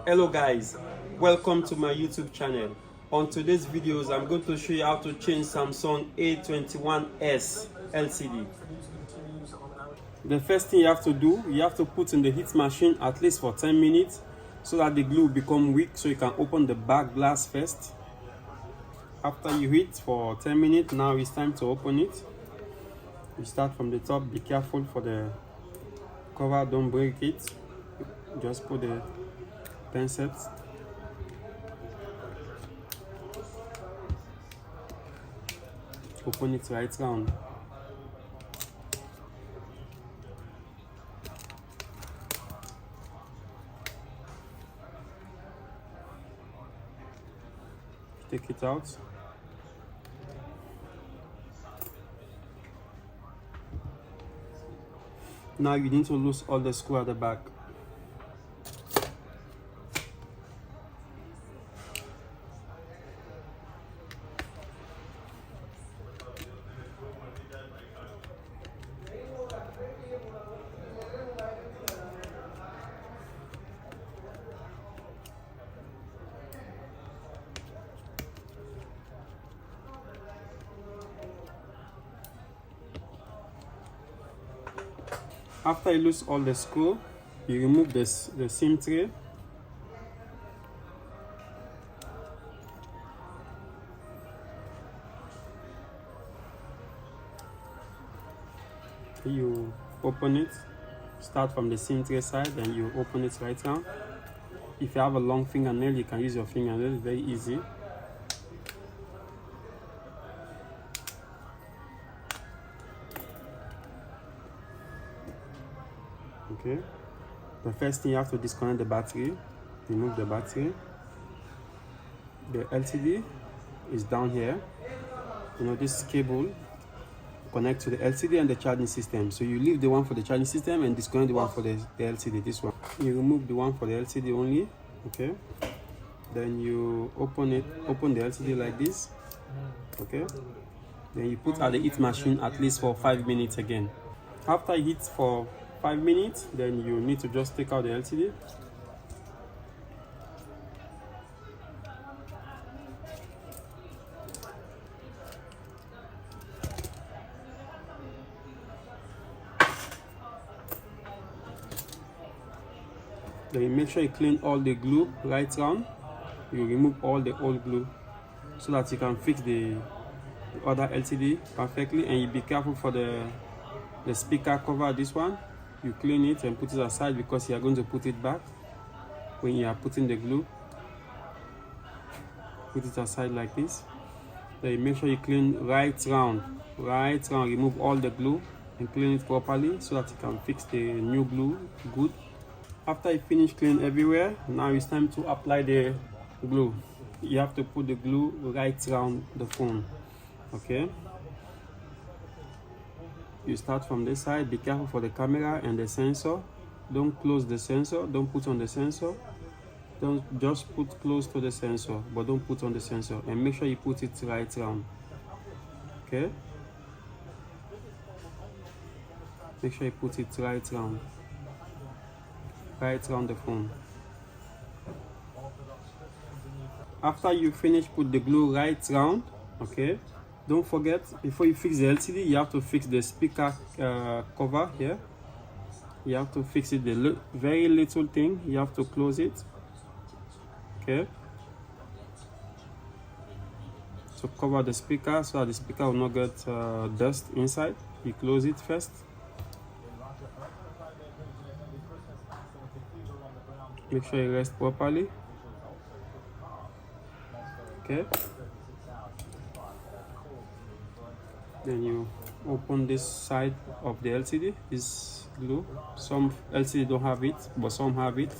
Hello guys, welcome to my YouTube channel. On today's videos, I'm going to show you how to change Samsung A21s LCD. The first thing you have to do, you have to put in the heat machine at least for 10 minutes so that the glue will become weak, so you can open the back glass first. After you heat for 10 minutes, now it's time to open it. You start from the top, be careful for the cover, don't break it. Just put the pen sets. Open it right round. Take it out. Now you need to loosen all the screw at the back. After you lose all the screw, you remove the SIM tray. You open it, start from the SIM tray side, and you open it right round. If you have a long fingernail, you can use your fingernail, very easy. Okay, the first thing you have to disconnect the battery, remove the battery. The LCD is down here. You know, this cable connects to the LCD and the charging system. So you leave the one for the charging system and disconnect the one for the LCD, this one. You remove the one for the LCD only, okay? Then you open the LCD like this, okay? Then you put at the heat machine at least for 5 minutes again. After it heats for 5 minutes, then you need to just take out the LCD. Then you make sure you clean all the glue right round. You remove all the old glue so that you can fix the other LCD perfectly, and you be careful for the speaker cover, this one. You clean it and put it aside because you are going to put it back when you are putting the glue. Put it aside like this. Then you make sure you clean right round, remove all the glue and clean it properly so that you can fix the new glue good. After you finish cleaning everywhere, now it's time to apply the glue. You have to put the glue right around the phone, okay? You start from this side, be careful for the camera and the sensor. Don't close the sensor, don't put on the sensor. Don't just put close to the sensor, but don't put on the sensor. And make sure you put it right around, okay? Make sure you put it right around the phone. After you finish, put the glue right round, okay? Don't forget, before you fix the LCD, you have to fix the speaker cover here. You have to fix it, the very little thing, you have to close it, okay? To cover the speaker so that the speaker will not get dust inside. You close it first. Make sure you rest properly, okay? Then you open this side of the LCD, this glue. Some LCD don't have it, but some have it.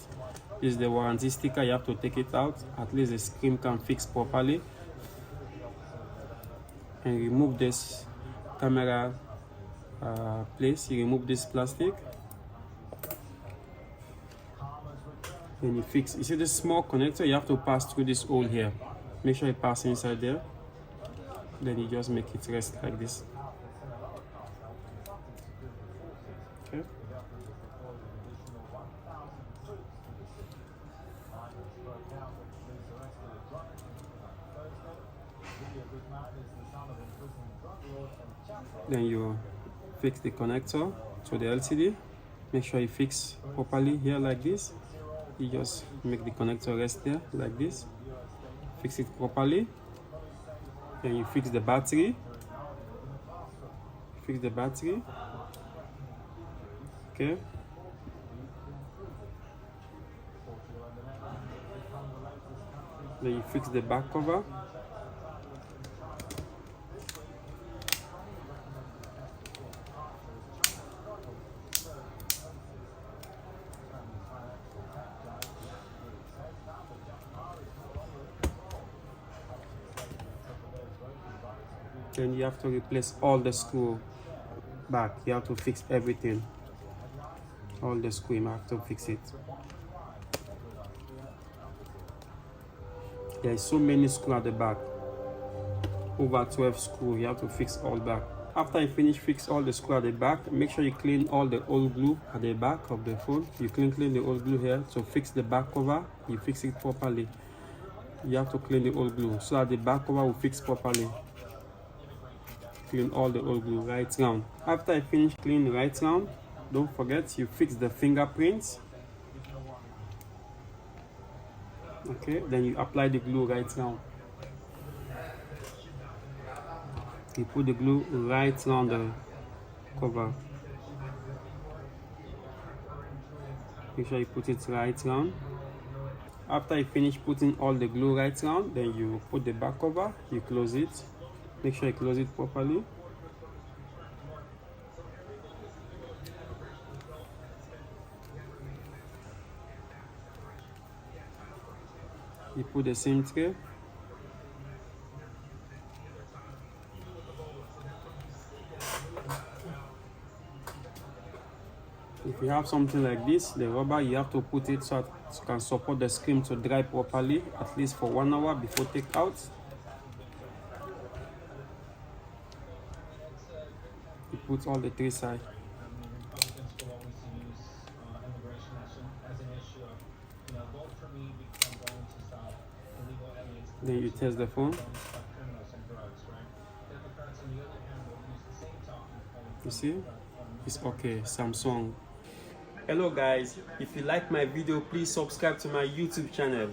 This is the warranty sticker, you have to take it out. At least the screen can fix properly. And remove this camera place, you remove this plastic. Then you fix, you see this small connector, you have to pass through this hole here. Make sure you pass inside there. Then you just make it rest like this. Okay. Then you fix the connector to the LCD. Make sure you fix properly here like this. You just make the connector rest there like this. Fix it properly. Then you fix the battery. Fix the battery. Okay. Then you fix the back cover. Then you have to replace all the screw back. You have to fix everything. All the screw, you have to fix it. There is so many screws at the back. Over 12 screws. You have to fix all back. After you fix all the screws at the back, make sure you clean all the old glue at the back of the phone. You clean the old glue here. So fix the back cover. You fix it properly. You have to clean the old glue so that the back cover will fix properly. Clean all the old glue right round. After I finish cleaning right round, don't forget you fix the fingerprints. Okay, then you apply the glue right round. You put the glue right around the cover. Make sure you put it right round. After you finish putting all the glue right round, then you put the back cover, you close it. Make sure you close it properly. You put the same tray. If you have something like this, the rubber, you have to put it so that it can support the screen to dry properly, at least for 1 hour before take out. You put all the three sides. Then you test the phone. You see? It's okay. Samsung. Hello guys, if you like my video, please subscribe to my YouTube channel.